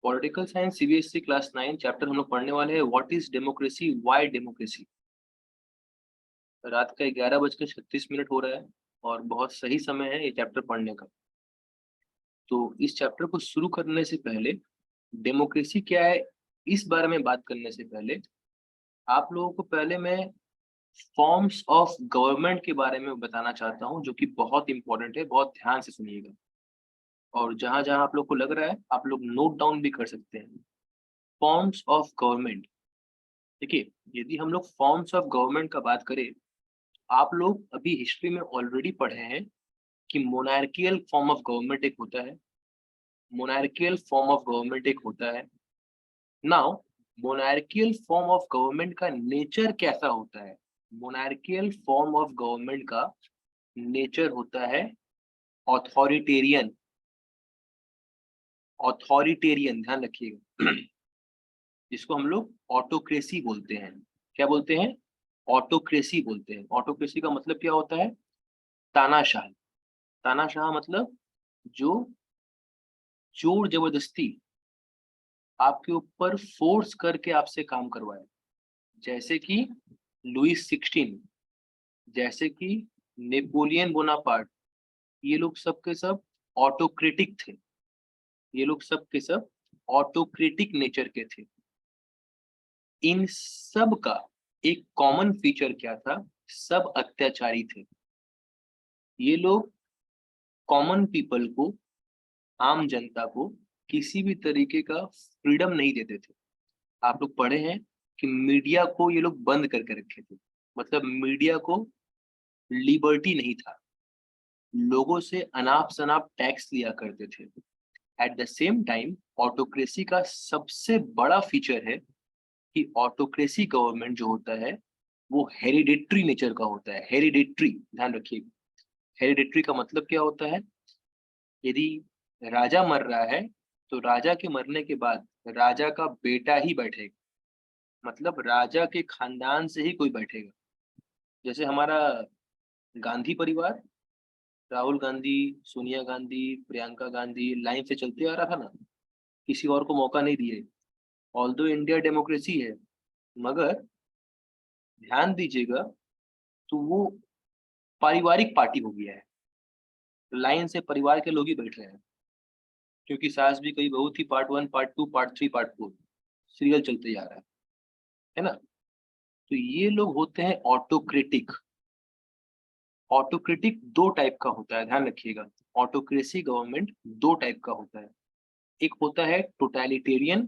Political science CBSE class 9 chapter हम लोग पढ़ने वाले हैं what is democracy, why democracy. रात का 11:36 हो रहा है और बहुत सही समय है ये चैप्टर पढ़ने का। तो इस चैप्टर को शुरू करने से पहले, डेमोक्रेसी क्या है इस बारे में बात करने से पहले, आप लोगों को पहले मैं फॉर्म्स ऑफ गवर्नमेंट के बारे में बताना चाहता हूँ, जो कि बहुत इंपॉर्टेंट है। बहुत ध्यान से सुनिएगा और जहां जहां आप लोग को लग रहा है आप लोग नोट डाउन भी कर सकते हैं। Forms of government. देखिए, यदि हम लोग फॉर्म्स ऑफ गवर्नमेंट का बात करें, आप लोग अभी हिस्ट्री में ऑलरेडी पढ़े हैं कि मोनार्कियल फॉर्म ऑफ गवर्नमेंट एक होता है, मोनार्कियल फॉर्म ऑफ गवर्नमेंट एक होता है। Now monarchial form of government का नेचर कैसा होता है? मोनार्कियल फॉर्म ऑफ गवर्नमेंट का नेचर होता है ऑथोरिटेरियन। ऑथोरिटेरियन, ध्यान रखिएगा। जिसको हम लोग ऑटोक्रेसी बोलते हैं। क्या बोलते हैं? ऑटोक्रेसी बोलते हैं। ऑटोक्रेसी का मतलब क्या होता है? तानाशाह। तानाशाह मतलब जो जोर जबरदस्ती आपके ऊपर फोर्स करके आपसे काम करवाए। जैसे कि लुइस 16, जैसे कि नेपोलियन बोनापार्ट, ये लोग सब के सब ऑटोक्रेटिक थे। ये लोग सब के सब ऑटोक्रेटिक नेचर के थे। इन सब का एक कॉमन फीचर क्या था? सब अत्याचारी थे। ये लोग कॉमन पीपल को, आम जनता को किसी भी तरीके का फ्रीडम नहीं देते थे। आप लोग पढ़े हैं कि मीडिया को ये लोग बंद करके रखे थे। मतलब मीडिया को लिबर्टी नहीं था। लोगों से अनाप शनाप टैक्स लिया करते थे। At the same time autocracy का सबसे बड़ा फीचर है कि ऑटोक्रेसी गवर्नमेंट जो होता है वो हेरिडेटरी नेचर का होता है। हेरिडेटरी, ध्यान रखिएगा। हेरिडेटरी का मतलब क्या होता है? यदि राजा मर रहा है तो राजा के मरने के बाद राजा का बेटा ही बैठेगा। मतलब राजा के खानदान से ही कोई बैठेगा। जैसे हमारा गांधी परिवार, राहुल गांधी, सोनिया गांधी, प्रियंका गांधी लाइन से चलते आ रहा था ना, किसी और को मौका नहीं दिए। ऑल्दो इंडिया डेमोक्रेसी है, मगर ध्यान दीजिएगा तो वो पारिवारिक पार्टी हो गया है। लाइन से परिवार के लोग ही बैठ रहे हैं, क्योंकि सास भी कई बहू थी, part 1, part 2, part 3, part 4 serial चलते जा रहा है ना। तो ये लोग होते हैं ऑटोक्रेटिक। ऑटोक्रेटिक दो टाइप का होता है, ध्यान रखिएगा। ऑटोक्रेसी गवर्नमेंट दो टाइप का होता है। एक होता है टोटलिटेरियन,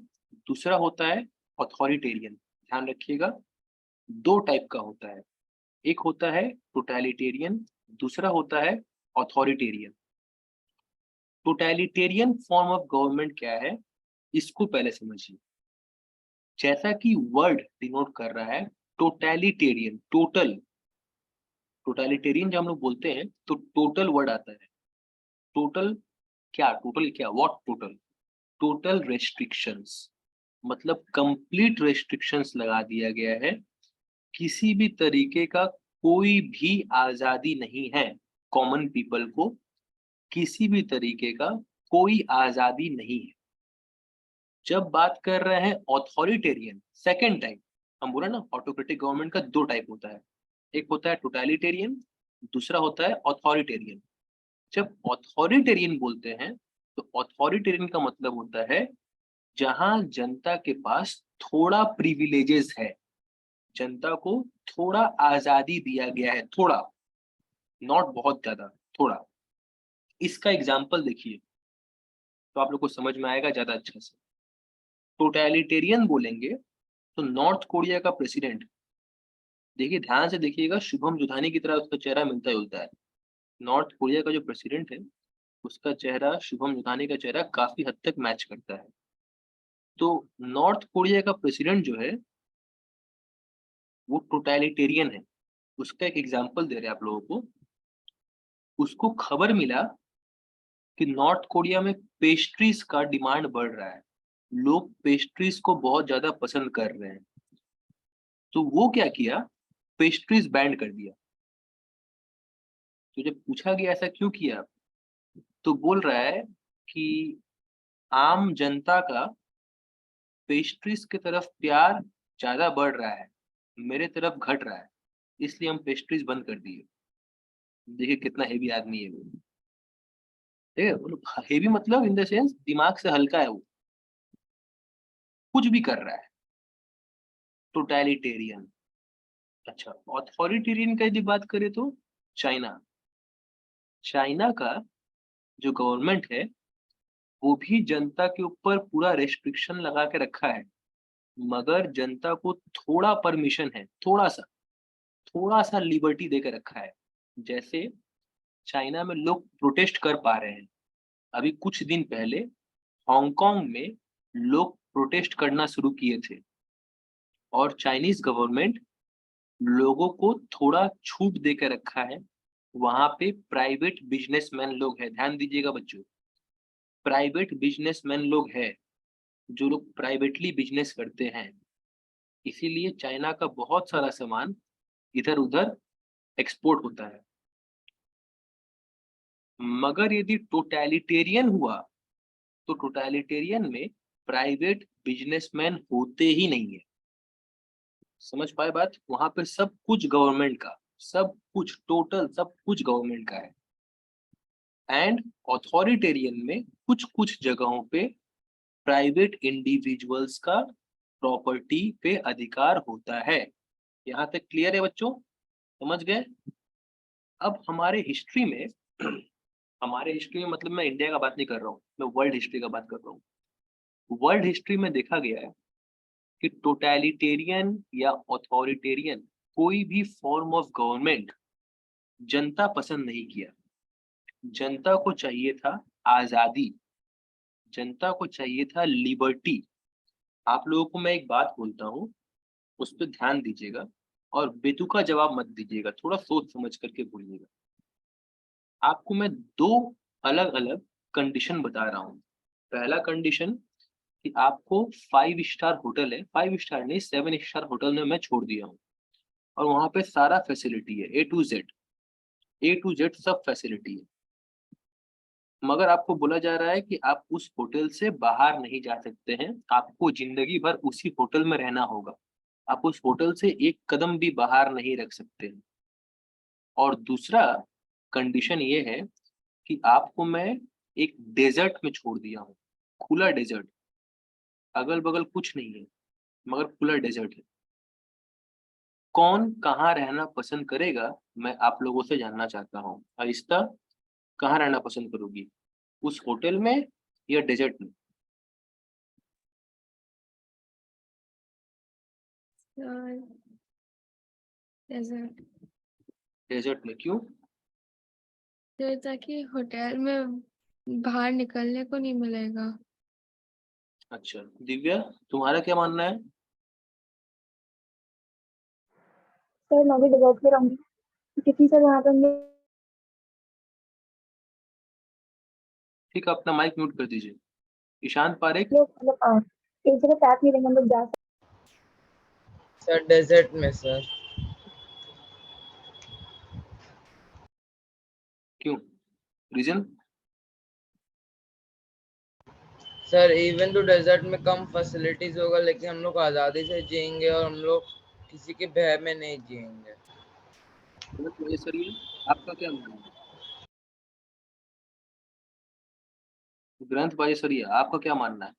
दूसरा होता है ऑथोरिटेरियन। ध्यान रखिएगा, दो टाइप का होता है। एक होता है टोटलिटेरियन, दूसरा होता है authoritarian. Totalitarian form of government क्या है, इसको पहले समझिए। जैसा कि वर्ड डिनोट कर रहा है, टोटलिटेरियन, टोटल। टोटलिटेरियन जब हम लोग बोलते हैं तो टोटल वर्ड आता है। टोटल क्या? टोटल क्या? What total? Total restrictions. मतलब कंप्लीट रेस्ट्रिक्शंस लगा दिया गया है। किसी भी तरीके का कोई भी आजादी नहीं है। कॉमन पीपल को किसी भी तरीके का कोई आजादी नहीं है। जब बात कर रहे हैं ऑथोरिटेरियन, सेकेंड टाइप, हम बोला ना ऑटोक्रेटिक गवर्नमेंट का दो टाइप होता है। एक होता है टोटलिटेरियन, दूसरा होता है ऑथोरिटेरियन। जब ऑथोरिटेरियन बोलते हैं तो ऑथोरिटेरियन का मतलब होता है जहां जनता के पास थोड़ा प्रिविलेजेस है। जनता को थोड़ा आजादी दिया गया है, थोड़ा, नॉट बहुत ज्यादा, थोड़ा। इसका एग्जाम्पल देखिए तो आप लोग को समझ में आएगा ज्यादा अच्छा से। टोटलिटेरियन बोलेंगे तो नॉर्थ कोरिया का प्रेसिडेंट, देखिए ध्यान से देखिएगा, शुभम जुधानी की तरह उसका चेहरा मिलता जुलता है। नॉर्थ कोरिया का जो प्रेसिडेंट है उसका चेहरा शुभम जुधानी का चेहरा काफी हद तक मैच करता है। तो नॉर्थ कोरिया का प्रेसिडेंट जो है वो टोटलिटेरियन है। उसका एक एग्जांपल दे रहे हैं आप लोगों को। उसको खबर मिला कि नॉर्थ कोरिया में पेस्ट्रीज का डिमांड बढ़ रहा है। लोग पेस्ट्रीज को बहुत ज्यादा पसंद कर रहे हैं। तो वो क्या किया? पेस्ट्रीज बैंड कर दिया। तो जब पूछा गया ऐसा क्यों किया, तो बोल रहा है कि आम जनता का पेस्ट्रीज की तरफ प्यार ज्यादा बढ़ रहा है, मेरे तरफ घट रहा है, इसलिए हम पेस्ट्रीज बंद कर दिए। देखिए कितना हेवी आदमी है वो। ठीक है, हेवी मतलब इन द सेंस दिमाग से हल्का है वो, कुछ भी कर रहा है। टोटलिटेरियन। अच्छा, ऑथोरिटेरियन का यदि बात करें तो चाइना। चाइना का जो गवर्नमेंट है वो भी जनता के ऊपर पूरा रेस्ट्रिक्शन लगा के रखा है, मगर जनता को थोड़ा परमिशन है, थोड़ा सा लिबर्टी दे के रखा है। जैसे चाइना में लोग प्रोटेस्ट कर पा रहे हैं। अभी कुछ दिन पहले हांगकांग में लोग प्रोटेस्ट करना शुरू किए थे, और चाइनीज गवर्नमेंट लोगों को थोड़ा छूट दे के रखा है। वहां पे प्राइवेट बिजनेसमैन लोग हैं, ध्यान दीजिएगा बच्चों, प्राइवेट बिजनेसमैन लोग हैं जो लोग प्राइवेटली बिजनेस करते हैं। इसीलिए चाइना का बहुत सारा सामान इधर उधर एक्सपोर्ट होता है। मगर यदि टोटलिटेरियन हुआ तो टोटलिटेरियन में प्राइवेट बिजनेसमैन होते ही नहीं है। समझ पाए बात? वहां पे सब कुछ गवर्नमेंट का, सब कुछ टोटल सब कुछ गवर्नमेंट का है। एंड ऑथोरिटेरियन में कुछ कुछ जगहों पे प्राइवेट इंडिविजुअल्स का प्रॉपर्टी पे अधिकार होता है। यहाँ तक क्लियर है बच्चों? समझ गए? अब हमारे हिस्ट्री में हमारे हिस्ट्री में मतलब मैं इंडिया का बात नहीं कर रहा हूँ, मैं वर्ल्ड हिस्ट्री का बात कर रहा हूँ। वर्ल्ड हिस्ट्री में देखा गया है कि टोटलिटेरियन या ऑथोरिटेरियन कोई भी फॉर्म ऑफ गवर्नमेंट जनता पसंद नहीं किया। जनता को चाहिए था आजादी, जनता को चाहिए था लिबर्टी। आप लोगों को मैं एक बात बोलता हूँ, उस पर ध्यान दीजिएगा और बेतुका जवाब मत दीजिएगा, थोड़ा सोच समझ करके बोलिएगा। आपको मैं दो अलग अलग कंडीशन बता रहा हूँ। पहला कंडीशन कि आपको 5 स्टार होटल है, 5 स्टार नहीं 7 स्टार होटल में मैं छोड़ दिया हूँ, और वहां पे सारा फैसिलिटी है, ए टू जेड सब फैसिलिटी है। मगर आपको बोला जा रहा है कि आप उस होटल से बाहर नहीं जा सकते हैं, आपको जिंदगी भर उसी होटल में रहना होगा, आप उस होटल से एक कदम भी बाहर नहीं रख सकते हैं। और दूसरा कंडीशन ये है कि आपको मैं एक डेजर्ट में छोड़ दिया हूँ, खुला डेजर्ट, अगल बगल कुछ नहीं है मगर खुला डेजर्ट है। कौन कहाँ रहना पसंद करेगा, मैं आप लोगों से जानना चाहता हूँ। आहिस्ता, कहाँ रहना पसंद करोगी, उस होटल में या डेजर्ट में? डेजर्ट। डेजर्ट में क्यों? तो ताकि होटल में बाहर निकलने को नहीं मिलेगा। अच्छा दिव्या, तुम्हारा क्या मानना है? सर मैं भी डेजर्ट में रहूंगी, क्योंकि सर वहाँ पे हम ठीक है, अपना माइक म्यूट कर दीजिए। ईशान पारेख। लोग मतलब एक जगह पैक नहीं रहेंगे, हम लोग जा सर डेजर्ट में सर। क्यों, रीजन? सर इवन तो डेजर्ट में कम फैसिलिटीज होगा, लेकिन हम लोग आजादी से जिएंगे और हम लोग किसी के भय में नहीं जिएंगे। आपका क्या मानना है? ग्रंथ बाजेसरिया, आपका क्या मानना है?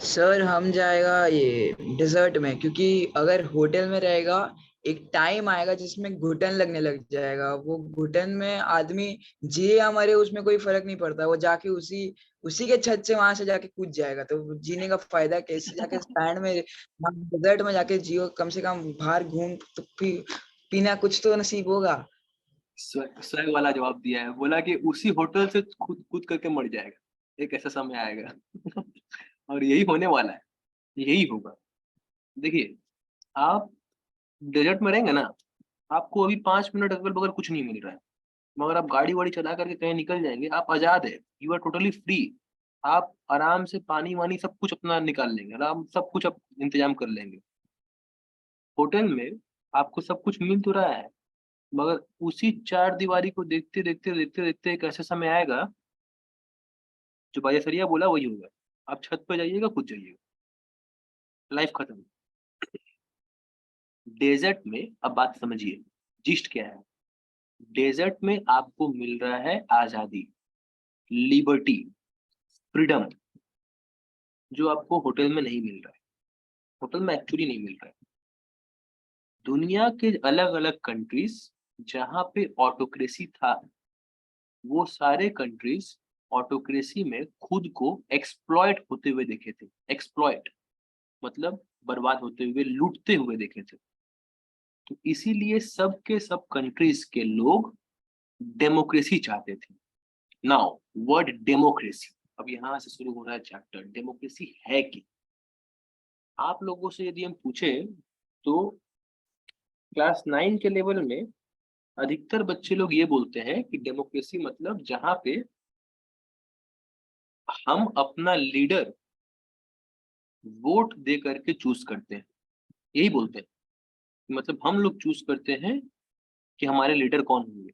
सर हम जाएगा ये डेजर्ट में, क्योंकि अगर होटल में रहेगा एक टाइम आएगा जिसमें घुटन लगने लग जाएगा। वो घुटन में आदमी जिए या मरे उसमें कोई फर्क नहीं पड़ता, वो जाके उसी उसी के छत से वहां से जाके कूद जाएगा। तो जीने का फायदा कैसे? जाके स्टैंड में डेजर्ट में जाके जियो, कम से कम बाहर घूम तो पीना कुछ तो नसीब होगा। स्वयं वाला जवाब दिया है, बोला कि उसी होटल से खुद कूद करके मर जाएगा, एक ऐसा समय आएगा और यही होने वाला है, यही होगा। देखिए, आप डेजर्ट में रहेंगे ना, आपको अभी 5 मिनट अगल बगल कुछ नहीं मिल रहा है, मगर आप गाड़ी वाड़ी चला करके कहीं निकल जाएंगे, आप आजाद है, यू आर टोटली फ्री। आप आराम से पानी वानी सब कुछ अपना निकाल लेंगे, आराम सब कुछ आप इंतजाम कर लेंगे। होटल में आपको सब कुछ मिल तो रहा है, मगर उसी चार दीवारी को देखते देखते देखते देखते एक ऐसा समय आएगा, जो बाजेसरिया बोला वही होगा, आप छत पे जाइएगा, कूद जाइएगा, लाइफ खत्म। डेजर्ट में अब बात समझिए, जिस्ट क्या है। डेजर्ट में आपको मिल रहा है आजादी, लिबर्टी, फ्रीडम, जो आपको होटल में नहीं मिल रहा है। होटल में एक्चुअली नहीं मिल रहा है। दुनिया के अलग अलग कंट्रीज जहां पे ऑटोक्रेसी था, वो सारे कंट्रीज ऑटोक्रेसी में खुद को एक्सप्लॉइट होते हुए देखे थे। एक्सप्लॉइट मतलब बर्बाद होते हुए, लूटते हुए देखे थे। तो इसीलिए सब के सब कंट्रीज के लोग डेमोक्रेसी चाहते थे। नाउ वर्ड डेमोक्रेसी, अब यहाँ से शुरू हो रहा है चैप्टर। डेमोक्रेसी है क्या? आप लोगों से यदि हम पूछे तो क्लास 9 के लेवल में अधिकतर बच्चे लोग ये बोलते हैं कि डेमोक्रेसी मतलब जहां पे हम अपना लीडर वोट दे करके चूज करते हैं, यही बोलते हैं। मतलब हम लोग चूज करते हैं कि हमारे लीडर कौन होंगे,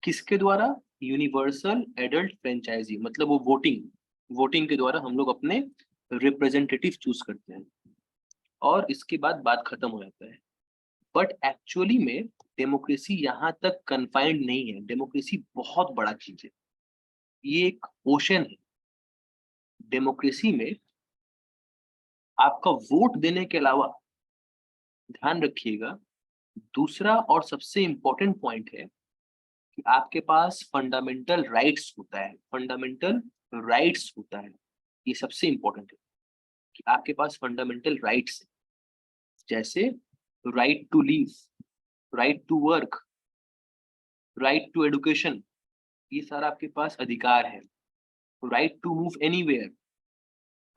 किसके द्वारा? यूनिवर्सल एडल्ट फ्रेंचाइजी, मतलब वो वोटिंग के द्वारा हम लोग अपने रिप्रेजेंटेटिव चूज करते हैं और इसके बाद बात खत्म हो जाता है। बट एक्चुअली में डेमोक्रेसी यहाँ तक कन्फाइंड नहीं है। डेमोक्रेसी बहुत बड़ा चीज है, ये एक ओशन है। डेमोक्रेसी में आपका वोट देने के अलावा, ध्यान रखिएगा, दूसरा और सबसे इंपॉर्टेंट पॉइंट है कि आपके पास फंडामेंटल राइट्स होता है। फंडामेंटल राइट्स होता है, ये सबसे इंपॉर्टेंट है कि आपके पास फंडामेंटल राइट्स है। जैसे right to live, right to work, right to education, ये सारा आपके पास अधिकार है। राइट टू मूव एनीवेयर,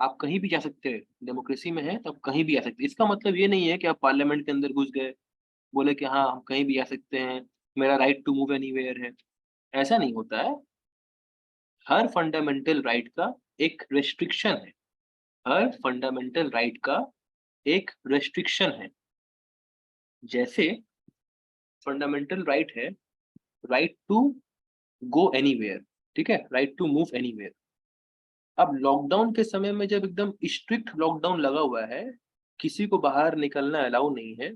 आप कहीं भी जा सकते हैं। डेमोक्रेसी में है तो आप कहीं भी जा सकते हैं। इसका मतलब ये नहीं है कि आप पार्लियामेंट के अंदर घुस गए, बोले कि हाँ हम कहीं भी जा सकते हैं, मेरा राइट टू मूव एनीवेयर है। ऐसा नहीं होता है। हर फंडामेंटल राइट का एक रेस्ट्रिक्शन है। हर फंडामेंटल राइट का एक रेस्ट्रिक्शन है। जैसे फंडामेंटल राइट है राइट टू गो एनीवेयर, ठीक है, राइट टू मूव एनीवेयर। अब लॉकडाउन के समय में जब एकदम स्ट्रिक्ट लॉकडाउन लगा हुआ है, किसी को बाहर निकलना अलाउ नहीं है,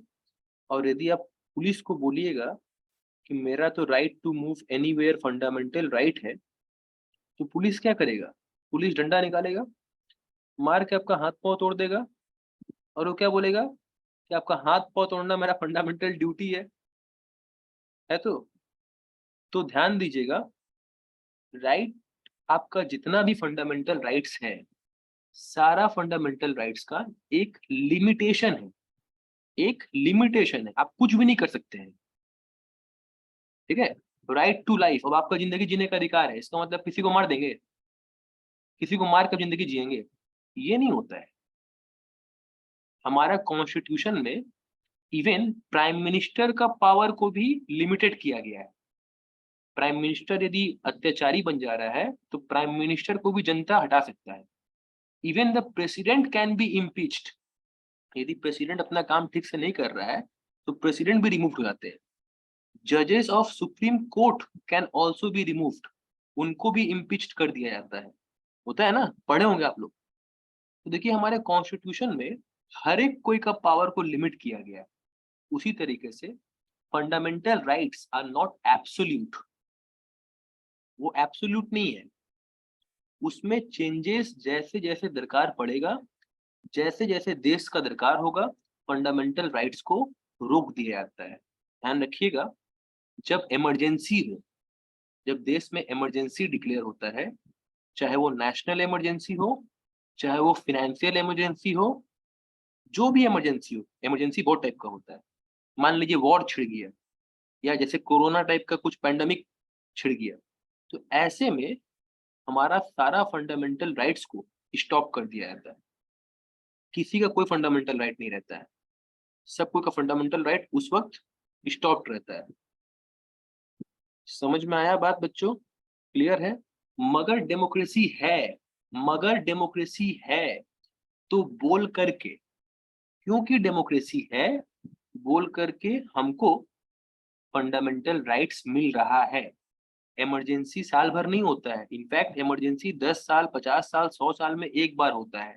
और यदि आप पुलिस को बोलिएगा कि मेरा तो right to move anywhere fundamental right है, तो पुलिस क्या करेगा? पुलिस डंडा निकालेगा, मार के आपका हाथ पांव तोड़ देगा, और वो क्या बोलेगा कि आपका हाथ पांव तोड़ना मेरा फंडामेंटल ड्यूटी है। तो ध्यान दीजिएगा, राइट, आपका जितना भी फंडामेंटल राइट्स है, सारा फंडामेंटल राइट्स का एक लिमिटेशन है। एक लिमिटेशन है, आप कुछ भी नहीं कर सकते हैं, ठीक है। राइट टू लाइफ, अब आपका जिंदगी जीने का अधिकार है, इसका मतलब किसी को मार देंगे, किसी को मार कर जिंदगी जिएंगे? ये नहीं होता है। हमारा कॉन्स्टिट्यूशन में इवन प्राइम मिनिस्टर का पावर को भी लिमिटेड किया गया है। प्राइम मिनिस्टर यदि अत्याचारी बन जा रहा है तो प्राइम मिनिस्टर को भी जनता हटा सकता है। Even the president can be impeached. यदि प्रेसिडेंट अपना काम ठीक से नहीं कर रहा है तो प्रेसिडेंट भी रिमूव हो जाते हैं। जजेस of supreme court can also be removed, उनको भी इम्पीच्ड कर दिया जाता है। होता है ना, पढ़े होंगे आप लोग। तो देखिए हमारे कॉन्स्टिट्यूशन में हर एक कोई का पावर को लिमिट किया गया है। उसी तरीके से fundamental rights are not absolute, वो एब्सोल्यूट नहीं है। उसमें चेंजेस जैसे जैसे दरकार पड़ेगा, जैसे जैसे देश का दरकार होगा, फंडामेंटल राइट्स को रोक दिया जाता है। ध्यान रखिएगा, जब इमरजेंसी हो, जब देश में इमरजेंसी डिक्लेयर होता है, चाहे वो नेशनल इमरजेंसी हो, चाहे वो फाइनेंशियल इमरजेंसी हो, जो भी इमरजेंसी हो, इमरजेंसी बहुत टाइप का होता है। मान लीजिए वॉर छिड़ गया, या जैसे कोरोना टाइप का कुछ पैंडेमिक छिड़ गया, तो ऐसे में हमारा सारा फंडामेंटल राइट्स को स्टॉप कर दिया जाता है। किसी का कोई फंडामेंटल राइट नहीं रहता है, सबको का फंडामेंटल राइट उस वक्त स्टॉप रहता है। समझ में आया बात बच्चों? क्लियर है? मगर डेमोक्रेसी है, मगर डेमोक्रेसी है तो बोल करके, क्योंकि डेमोक्रेसी है बोल करके हमको फंडामेंटल राइट्स मिल रहा है। इमरजेंसी साल भर नहीं होता है, इनफैक्ट इमरजेंसी 10 साल 50 साल 100 साल में एक बार होता है,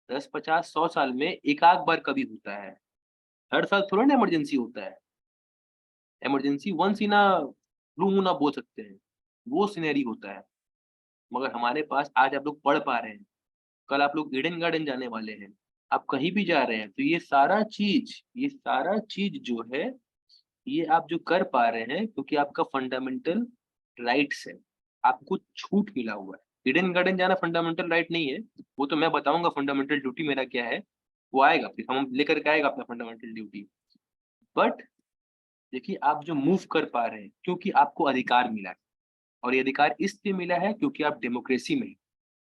10 50 100 साल में एक आध बार कभी होता है, हर साल थोड़ा ना इमरजेंसी होता है। Emergency once in a blue moon आप बोल सकते हैं, वो सिनेरी होता है। मगर हमारे पास आज आप लोग पढ़ पा रहे हैं, कल आप लोग ईडन गार्डन जाने वाले हैं, आप कहीं भी जा रहे हैं, तो ये सारा चीज जो है ये आप जो कर पा रहे हैं क्योंकि आपका फंडामेंटल राइट्स है, आपको छूट मिला हुआ है। ईडन गार्डन जाना फंडामेंटल राइट नहीं है, वो तो मैं बताऊंगा फंडामेंटल ड्यूटी मेरा क्या है, वो आएगा फिर हम लेकर के आएगा अपना फंडामेंटल ड्यूटी। बट देखिए आप जो मूव कर पा रहे हैं क्योंकि आपको अधिकार मिला है, और ये अधिकार इसलिए मिला है क्योंकि आप डेमोक्रेसी में हैं।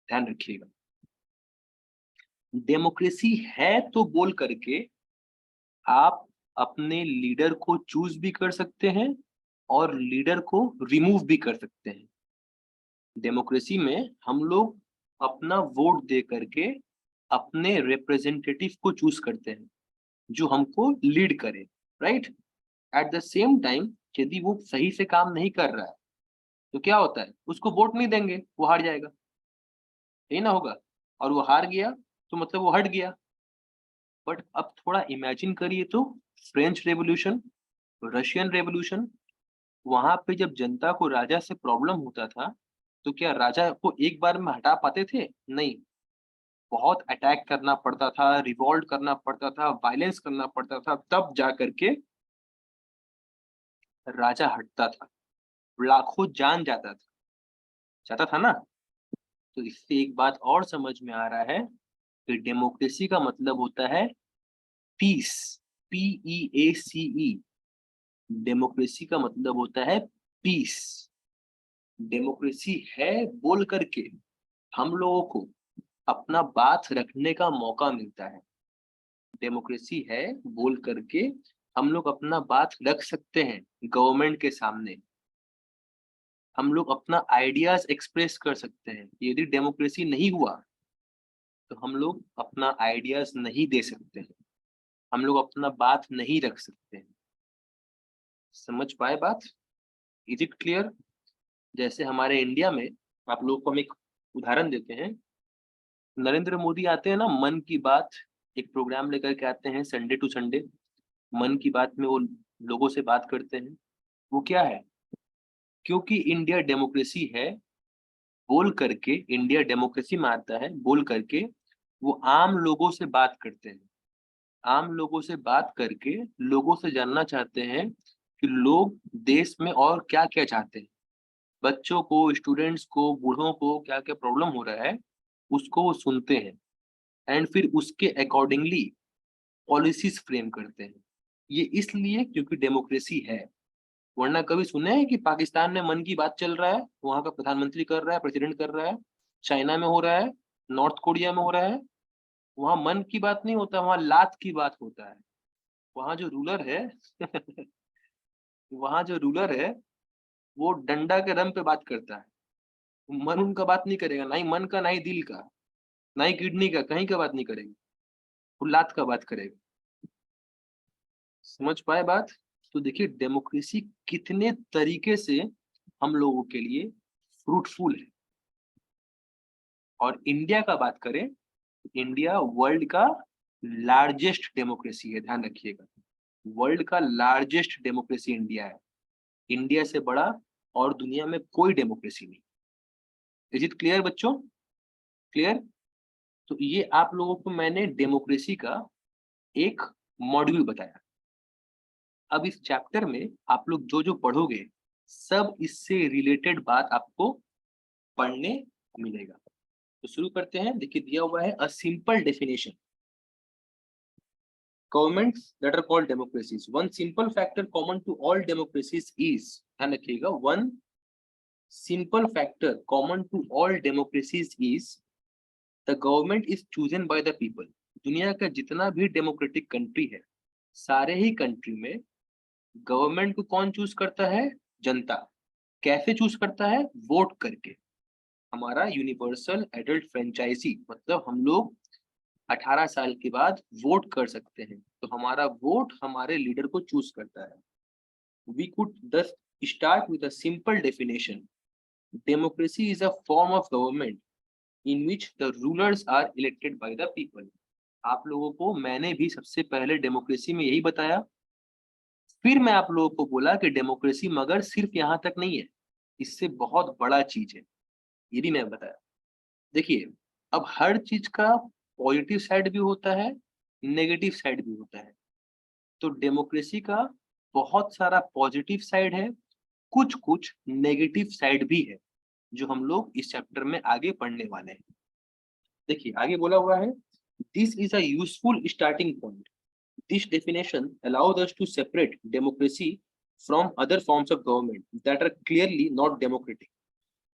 ध्यान रखिएगा, डेमोक्रेसी है तो बोल करके आप अपने लीडर को चूज भी कर सकते हैं और लीडर को रिमूव भी कर सकते हैं। डेमोक्रेसी में हम लोग अपना वोट दे करके अपने रिप्रेजेंटेटिव को चूज करते हैं जो हमको लीड करे, right. At the same time यदि वो सही से काम नहीं कर रहा है तो क्या होता है, उसको वोट नहीं देंगे, वो हार जाएगा, यही ना होगा। और वो हार गया तो मतलब वो हट गया। बट अब थोड़ा इमेजिन करिए तो फ्रेंच रेवोल्यूशन, रशियन रेवोल्यूशन, वहां पे जब जनता को राजा से प्रॉब्लम होता था तो क्या राजा को एक बार में हटा पाते थे? नहीं, बहुत अटैक करना पड़ता था, रिवॉल्ट करना पड़ता था, वायलेंस करना पड़ता था, तब जा करके राजा हटता था, लाखों जान जाता था ना। तो इससे एक बात और समझ में आ रहा है कि डेमोक्रेसी का मतलब होता है पीस, PEACE। डेमोक्रेसी का मतलब होता है पीस। डेमोक्रेसी है बोल करके हम लोगों को अपना बात रखने का मौका मिलता है। डेमोक्रेसी है बोल करके हम लोग अपना बात रख सकते हैं गवर्नमेंट के सामने, हम लोग अपना आइडियाज एक्सप्रेस कर सकते हैं। यदि डेमोक्रेसी नहीं हुआ तो हम लोग अपना आइडियाज नहीं दे सकते हैं, हम लोग अपना बात नहीं रख सकते हैं। समझ पाए बात? Is it clear? जैसे हमारे इंडिया में आप लोगों को हम एक उदाहरण देते हैं, नरेंद्र मोदी आते हैं ना, मन की बात एक प्रोग्राम लेकर के आते हैं संडे टू संडे, मन की बात में वो लोगों से बात करते हैं। वो क्या है, क्योंकि इंडिया डेमोक्रेसी है बोल करके, इंडिया डेमोक्रेसी में आता है बोल करके वो आम लोगों से बात करते हैं। आम लोगों से बात करके लोगों से जानना चाहते हैं कि लोग देश में और क्या क्या चाहते हैं, बच्चों को, स्टूडेंट्स को, बूढ़ों को क्या क्या प्रॉब्लम हो रहा है, उसको वो सुनते हैं एंड फिर उसके अकॉर्डिंगली पॉलिसीज फ्रेम करते हैं। ये इसलिए क्योंकि डेमोक्रेसी है। वरना कभी सुने हैं कि पाकिस्तान में मन की बात चल रहा है, वहां का प्रधानमंत्री कर रहा है, प्रेसिडेंट कर रहा है, चाइना में हो रहा है, नॉर्थ कोरिया में हो रहा है, वहां मन की बात नहीं होता, वहां लात की बात होता है। वहां जो रूलर है वहां जो रूलर है वो डंडा के दम पे बात करता है, मन उनका बात नहीं करेगा, ना ही मन का, ना ही दिल का, ना ही किडनी का, कहीं का बात नहीं करेगा, वो लात का बात करेगा। समझ पाए बात? तो देखिए डेमोक्रेसी कितने तरीके से हम लोगों के लिए फ्रूटफुल है। और इंडिया का बात करें, इंडिया वर्ल्ड का लार्जेस्ट डेमोक्रेसी है, ध्यान रखिएगा, वर्ल्ड का लार्जेस्ट डेमोक्रेसी इंडिया है। इंडिया से बड़ा और दुनिया में कोई डेमोक्रेसी नहीं। इज इट क्लियर बच्चों? क्लियर? तो ये आप लोगों को मैंने डेमोक्रेसी का एक मॉड्यूल बताया। अब इस चैप्टर में आप लोग जो जो पढ़ोगे सब इससे रिलेटेड बात आपको पढ़ने मिलेगा। तो शुरू करते हैं। देखिए दिया हुआ है a simple definition, governments that are called democracies. One simple factor common to all democracies is, ध्यान रखिएगा, one simple factor common to all democracies is the government is chosen by the people. दुनिया का जितना भी democratic country है, सारे ही country में government को कौन चूज करता है? जनता। कैसे चूज करता है? वोट करके। हमारा यूनिवर्सल एडल्ट फ्रेंचाइजी, मतलब हम लोग 18 साल के बाद वोट कर सकते हैं, तो हमारा वोट हमारे लीडर को चूज करता है। We could thus start with a simple definition. Democracy is a form of government in which the rulers are elected by the people. आप लोगों को मैंने भी सबसे पहले डेमोक्रेसी में यही बताया, फिर मैं आप लोगों को बोला कि डेमोक्रेसी मगर सिर्फ यहाँ तक नहीं है, इससे बहुत बड़ा चीज है, ये भी मैं बताया। देखिए, अब हर चीज का पॉजिटिव साइड भी होता है, नेगेटिव साइड भी होता है। तो डेमोक्रेसी का बहुत सारा पॉजिटिव साइड है, कुछ कुछ नेगेटिव साइड भी है, जो हम लोग इस चैप्टर में आगे पढ़ने वाले हैं। देखिए, आगे बोला हुआ है, this is a useful starting point. This definition allows us to separate democracy from other forms of government that are clearly not democratic.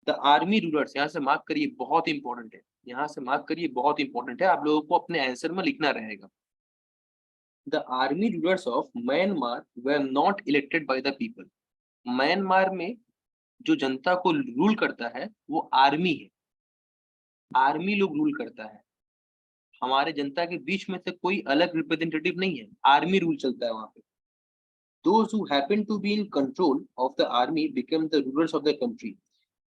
The army rulers, यहाँ से मार्क करिए, बहुत इंपॉर्टेंट है, यहाँ से मार्क करिए, बहुत इंपॉर्टेंट है, आप लोगों को अपने आंसर में लिखना रहेगा। The army rulers of Myanmar were not elected by the people. Myanmar में जो जनता को रूल करता है वो आर्मी है, आर्मी लोग रूल करता है, हमारे जनता के बीच में से कोई अलग रिप्रेजेंटेटिव नहीं है, आर्मी रूल चलता है वहां पे। Those who happened to be in control of the army became the rulers of the country.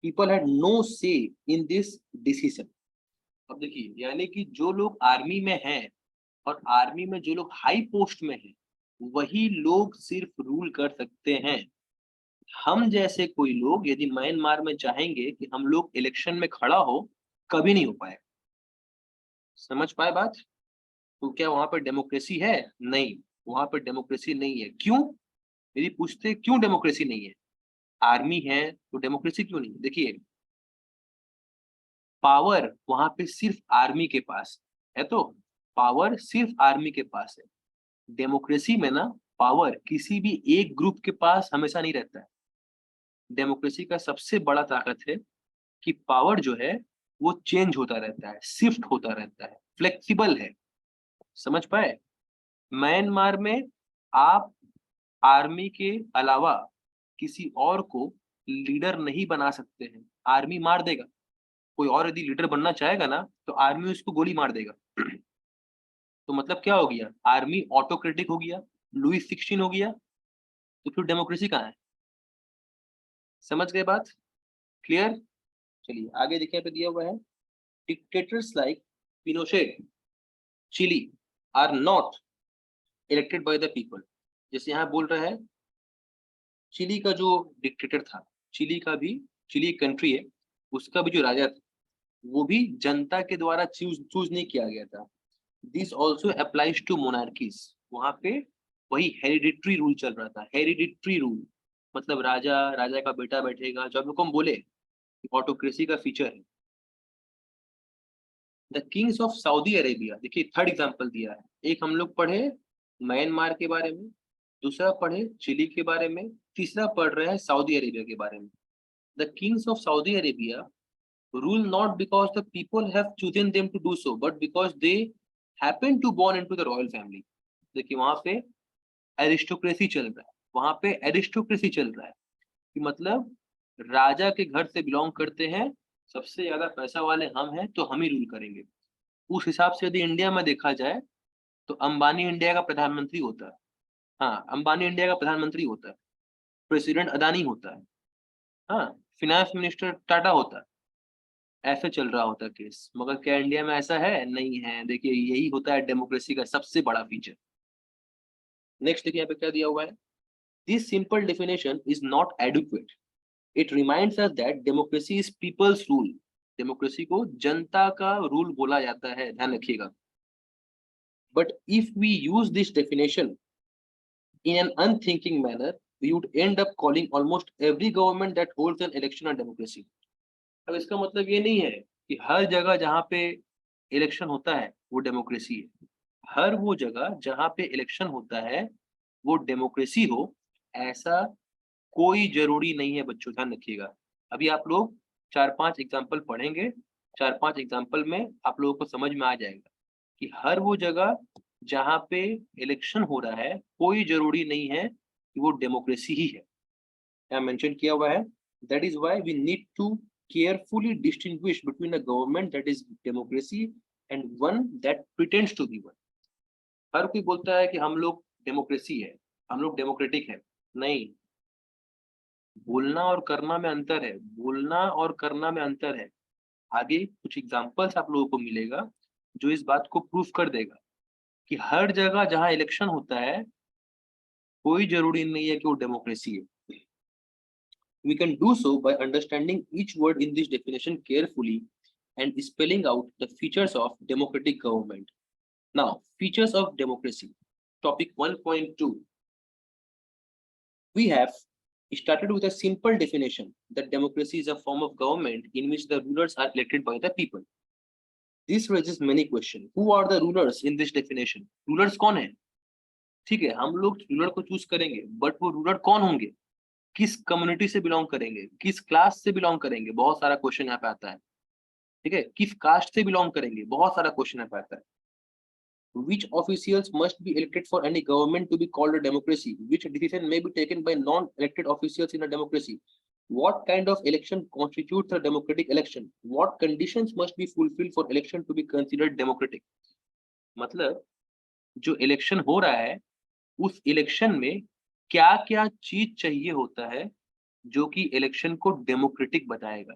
People had no say in this decision. अब देखिए, यानी कि जो लोग आर्मी में हैं और आर्मी में जो लोग हाई पोस्ट में हैं, वही लोग सिर्फ रूल कर सकते हैं। हम जैसे कोई लोग यदि म्यांमार में चाहेंगे कि हम लोग इलेक्शन में खड़ा हो, कभी नहीं हो पाए। समझ पाए बात? तो क्या वहां पर डेमोक्रेसी है? नहीं, वहां पर डेमोक्रेसी नहीं है। क्यों? यदि पूछते क्यों डेमोक्रेसी नहीं है, आर्मी है तो डेमोक्रेसी क्यों नहीं है? देखिए, पावर वहां पे सिर्फ आर्मी के पास है, तो पावर सिर्फ आर्मी के पास है। डेमोक्रेसी में ना पावर किसी भी एक ग्रुप के पास हमेशा नहीं रहता है। डेमोक्रेसी का सबसे बड़ा ताकत है कि पावर जो है वो चेंज होता रहता है, शिफ्ट होता रहता है, फ्लेक्सिबल है। समझ पाए? म्यांमार में आप आर्मी के अलावा किसी और को लीडर नहीं बना सकते हैं, आर्मी मार देगा। कोई और यदि लीडर बनना चाहेगा ना तो आर्मी उसको गोली मार देगा। तो मतलब क्या हो गया? आर्मी ऑटोक्रेटिक हो गया, लुई 16 हो गया, तो फिर डेमोक्रेसी कहाँ है? समझ गए बात? क्लियर? चलिए आगे देखिए, पे दिया हुआ है, dictators like Pinochet, Chile are not elected by the people. जैसे यहाँ बोल रहा है, चिली का जो डिक्टेटर था, चिली का भी, चिली एक कंट्री है, उसका भी जो राजा था वो भी जनता के द्वारा चूज नहीं किया गया था। This also applies to monarchies. वहां पे वही हेरिडिटरी रूल चल रहा था। हेरिडिटरी रूल मतलब राजा, राजा का बेटा बैठेगा, जो हम बोले ऑटोक्रेसी का फीचर है। The Kings of Saudi Arabia, देखिए थर्ड एग्जांपल दिया है। एक हम लोग पढ़े म्यांमार के बारे में, दूसरा पढ़े चिली के बारे में, तीसरा पढ़ रहे हैं सऊदी अरेबिया के बारे में। The Kings of Saudi Arabia rule not because the people have chosen them to do so, but because they happen to born into the royal family. देखिए वहां पे एरिस्टोक्रेसी चल रहा है, वहां पे एरिस्टोक्रेसी चल रहा है कि मतलब राजा के घर से बिलोंग करते हैं, सबसे ज्यादा पैसा वाले हम हैं तो हम ही रूल करेंगे। उस हिसाब से यदि इंडिया में देखा जाए तो अंबानी इंडिया का प्रधानमंत्री होता है। हाँ, अंबानी इंडिया का प्रधानमंत्री होता है, प्रेसिडेंट अदानी होता है, हाँ, फिनेंस मिनिस्टर टाटा होता है। ऐसे चल रहा होता केस, मगर क्या इंडिया में ऐसा है? नहीं है। देखिए यही होता है डेमोक्रेसी का सबसे बड़ा फीचर। नेक्स्ट देखिए यहाँ पे क्या दिया हुआ है, this simple definition is not adequate. It reminds us that democracy is people's rule. Democracy को जनता का रूल बोला जाता है, ध्यान रखिएगा। But if we use this definition in an unthinking manner, we would end up calling almost every government that holds an election a democracy. अब इसका मतलब ये नहीं है कि हर जगह जहाँ पे इलेक्शन होता है वो डेमोक्रेसी है। हर वो जगह जहाँ पे इलेक्शन होता है वो डेमोक्रेसी हो, ऐसा कोई जरूरी नहीं है बच्चों, ध्यान रखिएगा। अभी आप लोग 4-5 एग्जाम्पल पढ़ेंगे, 4-5 एग्जाम्पल में आप लोगों को समझ में आ जाएगा कि हर वो जगह जहाँ पे इलेक्शन हो रहा है कोई जरूरी नहीं है कि वो डेमोक्रेसी ही है। यहाँ मेंशन किया हुआ है, that is why we need to carefully distinguish between a government that is democracy and one that pretends to be one. हर कोई बोलता है कि हम लोग डेमोक्रेसी है, हम लोग डेमोक्रेटिक है, नहीं। बोलना और करना में अंतर है, बोलना और करना में अंतर है। आगे कुछ एग्जांपल्स आप लोगों को मिलेगा जो इस बात को प्रूफ कर देगा कि हर जगह जहां इलेक्शन होता है कोई जरूरी नहीं है कि वो डेमोक्रेसी है। We can do so by understanding each word in this definition carefully and spelling out the features of democratic government. Now, features of democracy. Topic 1.2. We have started with a simple definition that democracy is a form of government in which the rulers are elected by the people. This raises many questions. Who are the rulers in this definition? Rulers कौन है? ठीक है, हम लोग ruler को choose करेंगे, but वो ruler कौन होंगे, किस कम्युनिटी से बिलोंग करेंगे, किस क्लास से बिलोंग करेंगे, बहुत सारा क्वेश्चन यहाँ पे आता है। ठीक है, किस कास्ट से बिलोंग करेंगे, बहुत सारा क्वेश्चन यहाँ पे आता है। Which officials must be elected for any government to be called a democracy? Which decision may be taken by non-elected officials in a democracy? What kind of election constitutes a democratic election? What conditions must be fulfilled for election to be considered democratic? मतलब जो election हो रहा है उस election में क्या क्या चीज चाहिए होता है जो कि इलेक्शन को डेमोक्रेटिक बताएगा।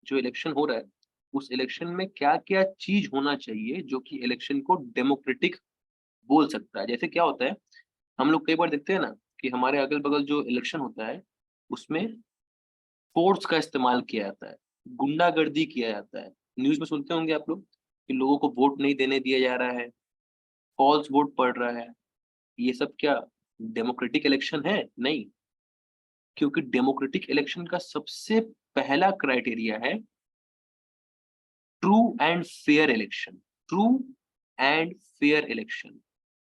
जो इलेक्शन हो रहा है उस इलेक्शन में क्या क्या चीज होना चाहिए जो कि इलेक्शन को डेमोक्रेटिक बोल सकता है। जैसे क्या होता है, हम लोग कई बार देखते हैं ना कि हमारे अगल बगल जो इलेक्शन होता है उसमें फोर्स का इस्तेमाल किया जाता है, गुंडागर्दी किया जाता है। न्यूज में सुनते होंगे आप लोग कि लोगों को वोट नहीं देने दिया जा रहा है, फॉल्स वोट पड़ रहा है। ये सब क्या डेमोक्रेटिक इलेक्शन है? नहीं, क्योंकि डेमोक्रेटिक इलेक्शन का सबसे पहला क्राइटेरिया है true and fair election. True and fair election,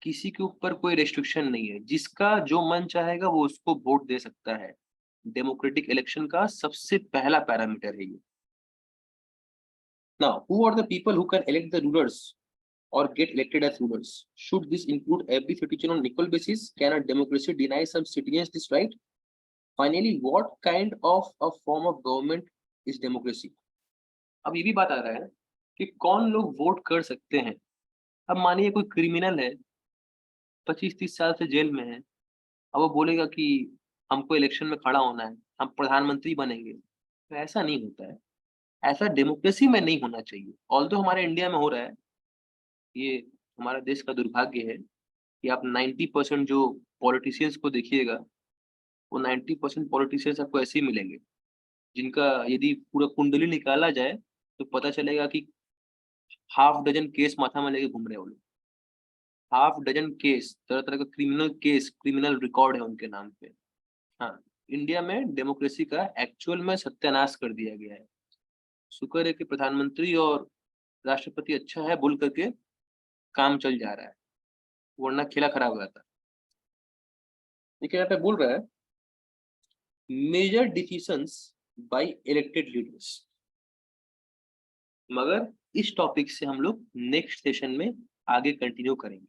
किसी के ऊपर कोई रेस्ट्रिक्शन नहीं है, जिसका जो मन चाहेगा वो उसको वोट दे सकता है। डेमोक्रेटिक इलेक्शन का सबसे पहला पैरामीटर है ये। Now, who are the people who can elect the rulers or get elected as rulers? Should this include every citizen on equal basis? Can a democracy deny some citizens this right? Finally, what kind of a form of government is democracy? अब ये भी बात आ रहा है कि कौन लोग vote कर सकते हैं। अब मानिए कोई क्रिमिनल है, 25-30 साल से जेल में है, अब वो बोलेगा कि हमको इलेक्शन में खड़ा होना है, हम प्रधानमंत्री बनेंगे, तो ऐसा नहीं होता है। ऐसा डेमोक्रेसी में नहीं होना चाहिए। ऑल्दो हमारे इंडिया में हो रहा है, ये हमारा देश का दुर्भाग्य है कि आप 90% जो पॉलिटिशियंस को देखिएगा वो 90% पॉलिटिशियंस आपको ऐसे ही मिलेंगे जिनका यदि पूरा कुंडली निकाला जाए तो पता चलेगा कि हाफ डजन केस माथा में लेके घूम रहे हैं वो लोग। हाफ डजन केस, तरह तरह का क्रिमिनल केस, क्रिमिनल रिकॉर्ड है उनके नाम पे। हाँ, इंडिया में डेमोक्रेसी का एक्चुअल में सत्यानाश कर दिया गया है। शुक्र है कि प्रधानमंत्री और राष्ट्रपति अच्छा है बोल करके काम चल जा रहा है, वरना खेला खराब हो जाता। देखिए यहाँ पे बोल रहा है major decisions by elected leaders, मगर इस टॉपिक से हम लोग नेक्स्ट सेशन में आगे कंटिन्यू करेंगे।